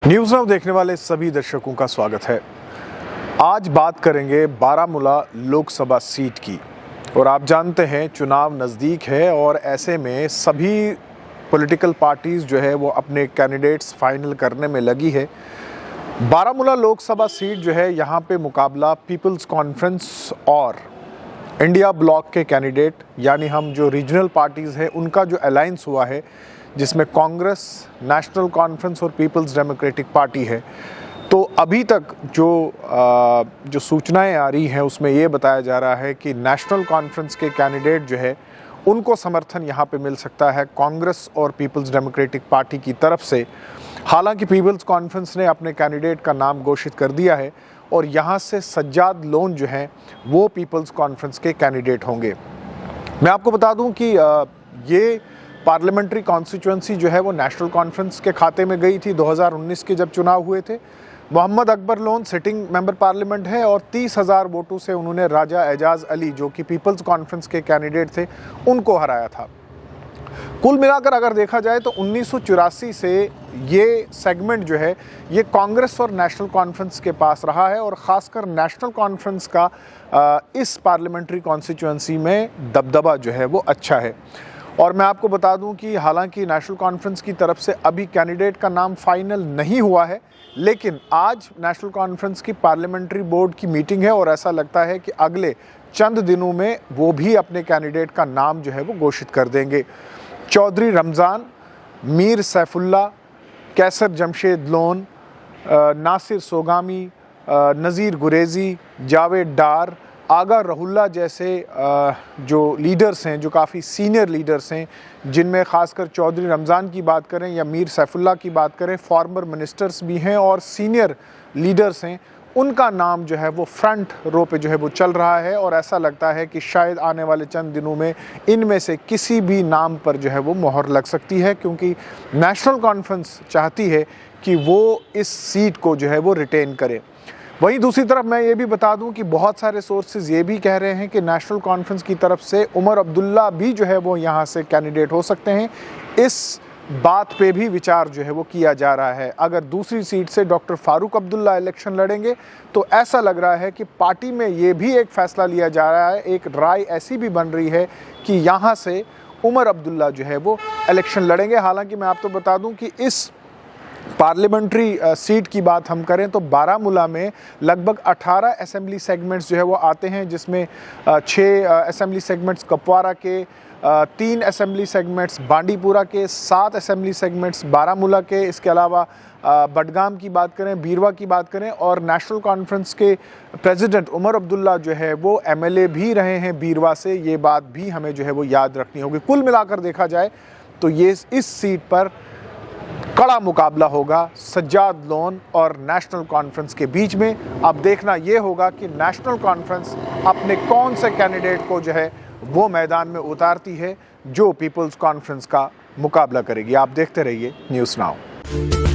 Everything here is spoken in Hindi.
न्यूज़ नाउ देखने वाले सभी दर्शकों का स्वागत है। आज बात करेंगे बारामूला लोकसभा सीट की और आप जानते हैं चुनाव नज़दीक है और ऐसे में सभी पॉलिटिकल पार्टीज़ जो है वो अपने कैंडिडेट्स फाइनल करने में लगी है। बारामूला लोकसभा सीट जो है यहाँ पे मुकाबला पीपल्स कॉन्फ्रेंस और इंडिया ब्लॉक के कैंडिडेट यानी हम जो रीजनल पार्टीज़ हैं उनका जो अलायंस हुआ है जिसमें कांग्रेस, नेशनल कॉन्फ्रेंस और पीपल्स डेमोक्रेटिक पार्टी है। तो अभी तक जो सूचनाएं आ रही हैं उसमें ये बताया जा रहा है कि नेशनल कॉन्फ्रेंस के कैंडिडेट जो है उनको समर्थन यहाँ पे मिल सकता है कांग्रेस और पीपल्स डेमोक्रेटिक पार्टी की तरफ से। हालांकि पीपल्स कॉन्फ्रेंस ने अपने कैंडिडेट का नाम घोषित कर दिया है और यहाँ से सज्जाद लोन जो हैं वो पीपल्स कॉन्फ्रेंस के कैंडिडेट होंगे। मैं आपको बता दूं कि ये पार्लियामेंट्री कॉन्स्टिट्यूंसी जो है वो नेशनल कॉन्फ्रेंस के खाते में गई थी 2019 के जब चुनाव हुए थे। Mohammad Akbar Lone sitting member parliament है और 30,000 वोटों से उन्होंने राजा एजाज अली जो कि पीपल्स कॉन्फ्रेंस के कैंडिडेट थे उनको हराया था। कुल मिलाकर अगर देखा जाए तो 1984 से ये सेगमेंट जो है ये कांग्रेस और नेशनल कॉन्फ्रेंस के पास रहा है और ख़ासकर नेशनल कॉन्फ्रेंस का इस पार्लियामेंट्री कॉन्स्टिट्यूंसी में दबदबा जो है वो अच्छा है। और मैं आपको बता दूं कि हालांकि नेशनल कॉन्फ्रेंस की तरफ से अभी कैंडिडेट का नाम फाइनल नहीं हुआ है, लेकिन आज नेशनल कॉन्फ्रेंस की पार्लियामेंट्री बोर्ड की मीटिंग है और ऐसा लगता है कि अगले चंद दिनों में वो भी अपने कैंडिडेट का नाम जो है वो घोषित कर देंगे। चौधरी रमज़ान, मीर सैफुल्ला, कैसर जमशेद लोन, नासिर सोगामी, नज़ीर गुरेज़ी, जावेद डार, आगा रहुल्ला जैसे जो लीडर्स हैं, जो काफ़ी सीनियर लीडर्स हैं, जिनमें ख़ासकर चौधरी रमज़ान की बात करें या मीर सैफुल्ला की बात करें, फॉर्मर मिनिस्टर्स भी हैं और सीनियर लीडर्स हैं, उनका नाम जो है वो फ्रंट रो पे जो है वो चल रहा है और ऐसा लगता है कि शायद आने वाले चंद दिनों में इनमें से किसी भी नाम पर जो है वो मोहर लग सकती है, क्योंकि नेशनल कॉन्फ्रेंस चाहती है कि वो इस सीट को जो है वो रिटेन करे। वहीं दूसरी तरफ मैं ये भी बता दूं कि बहुत सारे सोर्सेज ये भी कह रहे हैं कि नेशनल कॉन्फ्रेंस की तरफ से उमर अब्दुल्ला भी जो है वो यहाँ से कैंडिडेट हो सकते हैं। इस बात पे भी विचार जो है वो किया जा रहा है। अगर दूसरी सीट से डॉक्टर फारूक अब्दुल्ला इलेक्शन लड़ेंगे तो ऐसा लग रहा है कि पार्टी में ये भी एक फैसला लिया जा रहा है, एक राय ऐसी भी बन रही है कि यहाँ से उमर अब्दुल्ला जो है वो इलेक्शन लड़ेंगे। हालांकि मैं आपको बता दूं कि इस पार्लियामेंट्री सीट की बात हम करें तो बारामूला में लगभग 18 असेंबली सेगमेंट्स जो है वो आते हैं, जिसमें 6 असेंबली सेगमेंट्स कपवारा के, 3 असेंबली सेगमेंट्स बांडीपुरा के, 7 असेंबली सेगमेंट्स बारामूला के, इसके अलावा बडगाम की बात करें, बीरवा की बात करें और नेशनल कॉन्फ्रेंस के प्रेसिडेंट उमर अब्दुल्ला जो है वो एमएलए भी रहे हैं बीरवा से। ये बात भी हमें जो है वो याद रखनी होगी। कुल मिलाकर देखा जाए तो ये इस सीट पर कड़ा मुकाबला होगा सज्जाद लोन और नेशनल कॉन्फ्रेंस के बीच में। अब देखना ये होगा कि नेशनल कॉन्फ्रेंस अपने कौन से कैंडिडेट को जो है वो मैदान में उतारती है जो पीपल्स कॉन्फ्रेंस का मुकाबला करेगी। आप देखते रहिए न्यूज़ नाउ।